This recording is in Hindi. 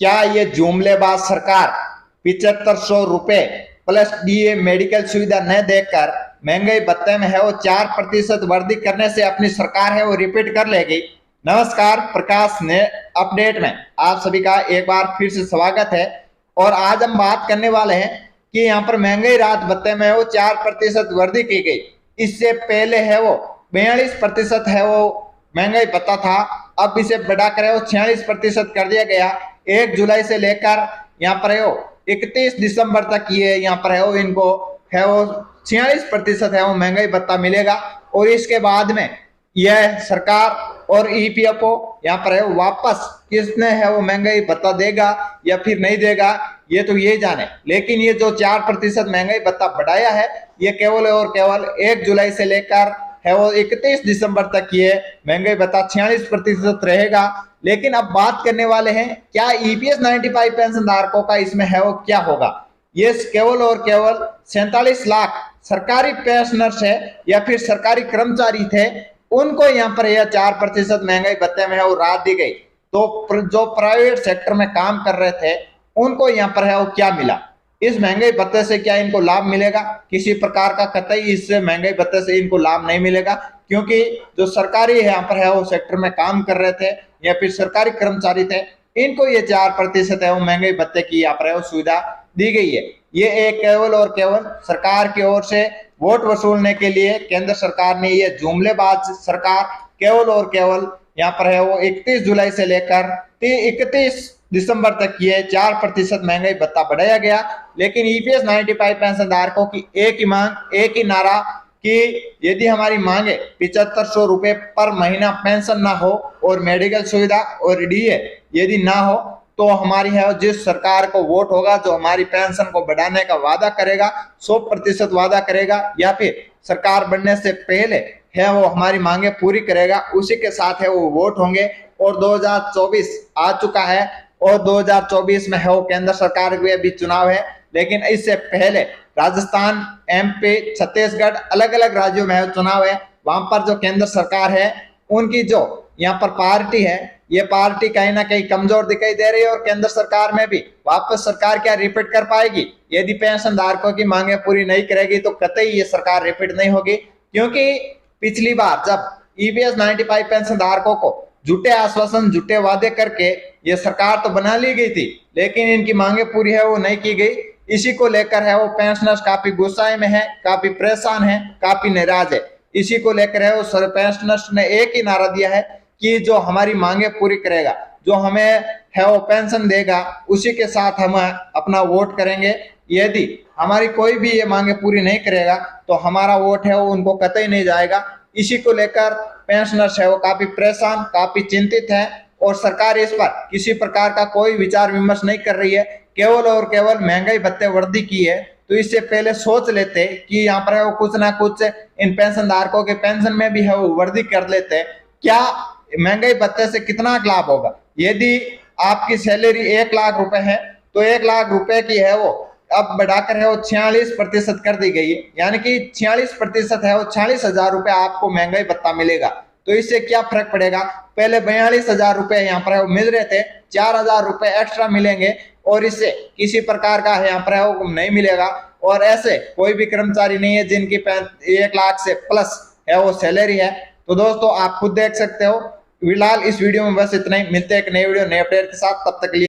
क्या ये जुमलेबाज सरकार 7500 रुपए प्लस डीए मेडिकल सुविधा न देकर महंगाई भत्ते में है वो 4% वृद्धि करने से अपनी सरकार है वो रिपीट कर लेगी। नमस्कार, प्रकाश ने अपडेट में आप सभी का एक बार फिर से स्वागत है। और आज हम बात करने वाले हैं कि यहाँ पर महंगाई राहत भत्ते में वो 4% वृद्धि की गई। इससे पहले है वो 42% है वो महंगाई भत्ता था, अब इसे बढ़ाकर वो 46% कर दिया गया। 1 जुलाई से लेकर यहाँ पर है वो 31 दिसंबर तक ये यहाँ पर है वो इनको है वो 46% है वो महंगाई भत्ता मिलेगा। और इसके बाद में यह सरकार और ईपीएफओ यहाँ पर है वापस किसने है वो महंगाई भत्ता देगा या फिर नहीं देगा, ये तो ये जाने। लेकिन ये जो 4% महंगाई भत्ता बढ़ाया है ये केवल और केवल 1 जुलाई से लेकर है वो 31 दिसंबर तक ये महंगाई भत्ता 46% रहेगा। लेकिन अब बात करने वाले हैं क्या ईपीएस 95 पेंशन धारकों का इसमें है वो क्या होगा। ये केवल और केवल 47 लाख सरकारी पेंशनर्स है या फिर सरकारी कर्मचारी थे, उनको यहाँ पर यह 4% महंगाई भत्ते में है वो राहत दी गई। तो जो प्राइवेट सेक्टर में काम कर रहे थे उनको यहाँ पर है वो क्या मिला, इस महंगाई भत्ते से क्या इनको लाभ मिलेगा? किसी प्रकार का कतई इस महंगाई भत्ते से इनको लाभ नहीं मिलेगा, क्योंकि जो सरकारी यहाँ पर है वो सेक्टर में काम कर रहे थे या फिर सरकारी कर्मचारी थे, इनको ये 4% है वो महंगाई भत्ते की यहाँ पर है वो सुविधा दी गई है। ये एक केवल और केवल सरकार की ओर से वोट वसूलने के लिए केंद्र सरकार ने ये जुमलेबाज सरकार केवल और केवल यहाँ पर है वो 31 जुलाई से लेकर 31 दिसंबर तक ये 4% महंगाई भत्ता बढ़ाया गया। लेकिन ईपीएस 95 पेंशन धारकों की एक ही मांग, एक ही नारा कि यदि हमारी मांगे 7500 रुपए पर महीना पेंशन ना हो और मेडिकल सुविधा और डीए यदि ना हो तो हमारी है जिस सरकार को वोट होगा जो हमारी पेंशन को बढ़ाने का वादा करेगा, 100% वादा करेगा या फिर सरकार बनने से पहले है वो हमारी मांगे पूरी करेगा, उसी के साथ है वो वोट होंगे। और 2024 आ चुका है और 2024 में है वो केंद्र सरकार के भी चुनाव है। लेकिन इससे पहले राजस्थान, एमपी, छत्तीसगढ़ अलग अलग राज्यों में है चुनाव है। वहां पर जो केंद्र सरकार है उनकी जो यहाँ पर पार्टी है ये पार्टी कहीं ना कहीं कमजोर दिखाई दे रही है। और केंद्र सरकार में भी वापस सरकार क्या रिपीट कर पाएगी? यदि पेंशन धारकों की मांगे पूरी नहीं करेगी तो कतई ये सरकार रिपीट नहीं होगी, क्योंकि पिछली बार जब ईपीएस 95 पेंशन धारकों को झूठे आश्वासन, झूठे वादे करके ये सरकार तो बना ली गई थी, लेकिन इनकी मांगे पूरी है वो नहीं की गई। इसी को लेकर है वो पेंशनर्स काफी गुस्साए में है, काफी परेशान है, काफी नाराज है। इसी को लेकर है वो पेंशनर्स ने एक ही नारा दिया है कि जो हमारी मांगे पूरी करेगा, जो हमें है वो पेंशन देगा, उसी के साथ हम अपना वोट करेंगे। यदि हमारी कोई भी ये मांगे पूरी नहीं करेगा तो हमारा वोट है वो उनको कतई नहीं जाएगा। इसी को लेकर पेंशनर्स है वो काफी परेशान, काफी चिंतित है और सरकार इस पर किसी प्रकार का कोई विचार विमर्श नहीं कर रही है, केवल और केवल महंगाई भत्ते वृद्धि की है। तो इससे पहले सोच लेते कि यहाँ पर है वो कुछ ना कुछ इन पेंशन धारकों के पेंशन में भी है वो वृद्धि कर लेते। क्या महंगाई भत्ते से कितना लाभ होगा? यदि आपकी सैलरी 1 लाख रुपए है तो 1 लाख रुपए की है वो अब बढ़ाकर है वो 46% कर दी गई है, यानी कि 46% है वो 40,000 रुपए आपको महंगाई भत्ता मिलेगा। तो इससे क्या फर्क पड़ेगा? पहले 42,000 रुपए यहाँ पर है वो मिल रहे थे, 4,000 रुपए एक्स्ट्रा मिलेंगे और इससे किसी प्रकार का यहाँ पर है वो नहीं मिलेगा। और ऐसे कोई भी कर्मचारी नहीं है जिनकी 1 लाख से प्लस है वो सैलरी है। तो दोस्तों आप खुद देख सकते हो। फिलहाल इस वीडियो में बस इतना ही, मिलते हैं एक नई वीडियो नए अपडेट के साथ, तब तक के लिए।